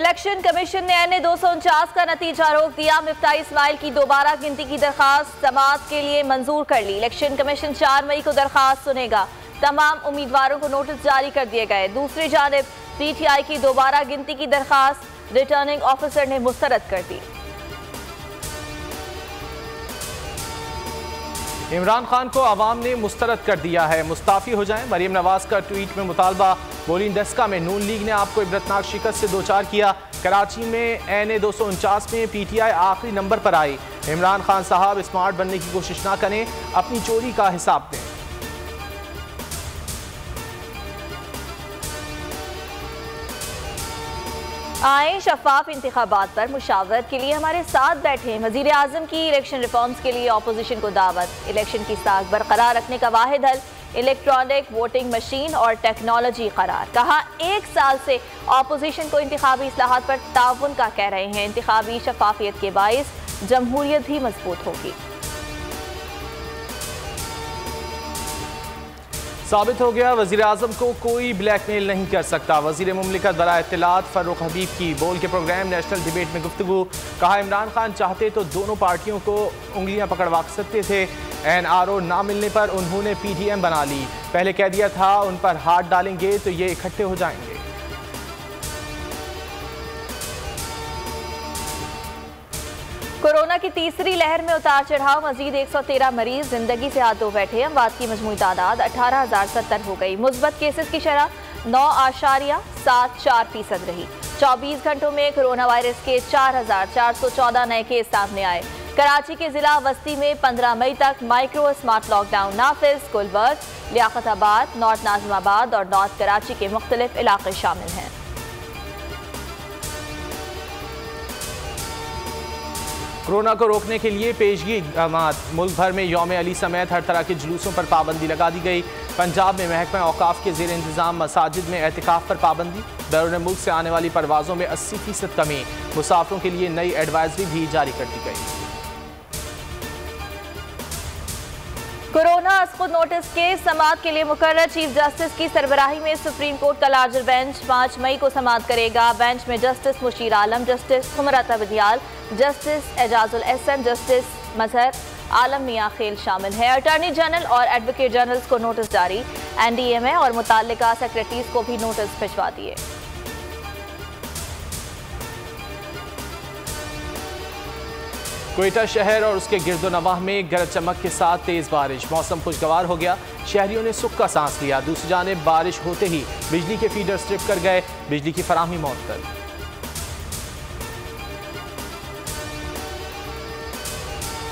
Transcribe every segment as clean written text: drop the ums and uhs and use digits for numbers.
Election commission ने NA 249 का नतीजा रोक दिया। मिफ्ताह इस्माइल की दोबारा गिनती की दरखास्त समाअत के लिए मंजूर कर ली। इलेक्शन कमीशन 4 मई को दरखास्त सुनेगा। तमाम उम्मीदवारों को नोटिस जारी कर दिए गए। दूसरी जानिब PTI की दोबारा गिनती की दरखास्त रिटर्निंग ऑफिसर ने मुस्तरद कर दी। इमरान खान को अवाम ने मुस्तरद कर दिया है, मुस्ताफ़ी हो जाएं। मरीम नवाज का ट्वीट में मुतालबा। बोलिंग डस्का में नून लीग ने आपको इबरतनाक शिकस्त से दो चार किया। कराची में NA 249 में PTI आखिरी नंबर पर आई। इमरान खान साहब स्मार्ट बनने की कोशिश ना करें, अपनी चोरी का हिसाब दें। आए शफाफ इंतखाबात पर मुशावरत के लिए हमारे साथ बैठे। वज़ीर आज़म की इलेक्शन रिफॉर्म्स के लिए अपोजिशन को दावत। इलेक्शन की साख बरकरार रखने का वाहिद हल इलेक्ट्रॉनिक वोटिंग मशीन और टेक्नोलॉजी करार। कहा 1 साल से अपोजिशन को इंतखाबी इस्लाहात पर ताउन का कह रहे हैं। इंतखाबी शफाफियत के बाइस जमहूरियत भी मजबूत होगी। साबित हो गया वज़ीर आज़म को कोई ब्लैकमेल नहीं कर सकता। वज़ीर मुमलिकत बराए इत्तलात फ़र्रुख हबीब की बोल के प्रोग्राम नेशनल डिबेट में गुफ्तगू। कहा इमरान खान चाहते तो दोनों पार्टियों को उंगलियां पकड़वा सकते थे। NRO ना मिलने पर उन्होंने PDM बना ली। पहले कह दिया था उन पर हाथ डालेंगे तो ये इकट्ठे हो जाएंगे। कोरोना की तीसरी लहर में उतार चढ़ाव। मजीद 113 मरीज जिंदगी से हाथ धो बैठे। अमवात की मजमूई तादाद 18,070 हो गई। मुस्बत केसेस की शरह 9.74% रही। 24 घंटों में कोरोना वायरस के 4,414 नए केस सामने आए। कराची के जिला वस्ती में 15 मई तक माइक्रो स्मार्ट लॉकडाउन नाफिज। गुलबर्ग, लियाकताबाद, नॉर्थ नाजिमाबाद और नॉर्थ कराची के मुख्तलिफ इलाके शामिल हैं। कोरोना को रोकने के लिए पेशगी इक़दामात। मुल्क भर में यौम अली समेत हर तरह के जुलूसों पर पाबंदी लगा दी गई। पंजाब में महकमा औकाफ के ज़ेर इंतज़ाम मसाजिद में एतिकाफ पर पाबंदी। बैरून मुल्क से आने वाली परवाज़ों में 80% कमी। मुसाफिरों के लिए नई एडवाइजरी भी जारी कर दी गई। कोरोना असखुद नोटिस के समाअत के लिए मुकर्रर चीफ जस्टिस की सरबराही में सुप्रीम कोर्ट का लार्जर बेंच 5 मई को समाअत करेगा। बेंच में जस्टिस मुशीर आलम, justice खुमरत अबदियाल, justice Ejazul Ehsan, justice मजहर आलम मियां खेल शामिल है। अटॉर्नी जनरल और एडवोकेट जनरल्स को नोटिस जारी। NDMA और मुताल्लिका सेक्रेटरीज को भी नोटिस भिजवा दिए। कोयटा शहर और उसके गिरदोनवाह में गरज चमक के साथ तेज बारिश। मौसम खुशगवार हो गया। शहरियों ने सुख का सांस लिया। दूसरी जानिब बारिश होते ही बिजली के फीडर स्ट्रिप कर गए। बिजली की फराहमी मअतल।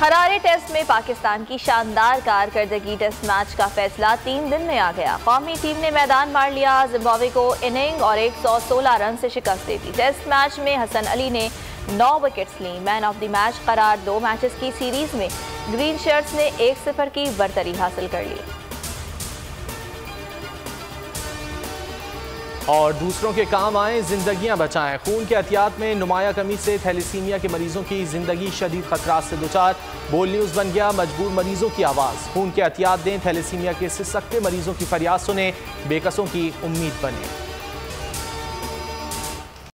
हरारे टेस्ट में पाकिस्तान की शानदार कारकर्दगी। टेस्ट मैच का फैसला 3 दिन में आ गया। कौमी टीम ने मैदान मार लिया। जिम्बाब्वे को इनिंग और 116 रन से शिकस्त दे दी। टेस्ट मैच में हसन अली ने 9 विकेट्स ली। मैन ऑफ द मैच करार। 2 मैचेस की सीरीज में ग्रीन शर्ट्स ने 1-0 की बरतरी हासिल कर ली। और दूसरों के काम आए, जिंदगियां बचाएं। खून के एहतियात में नुमाया कमी से थैलेसीमिया के मरीजों की जिंदगी शदीद खतरात से दोचार। बोल न्यूज़ बन गया मजबूर मरीजों की आवाज़। खून के एहतियात दें, थैलेसीमिया के सिसकते मरीजों की फरियाद सुने, बेकसों की उम्मीद बने।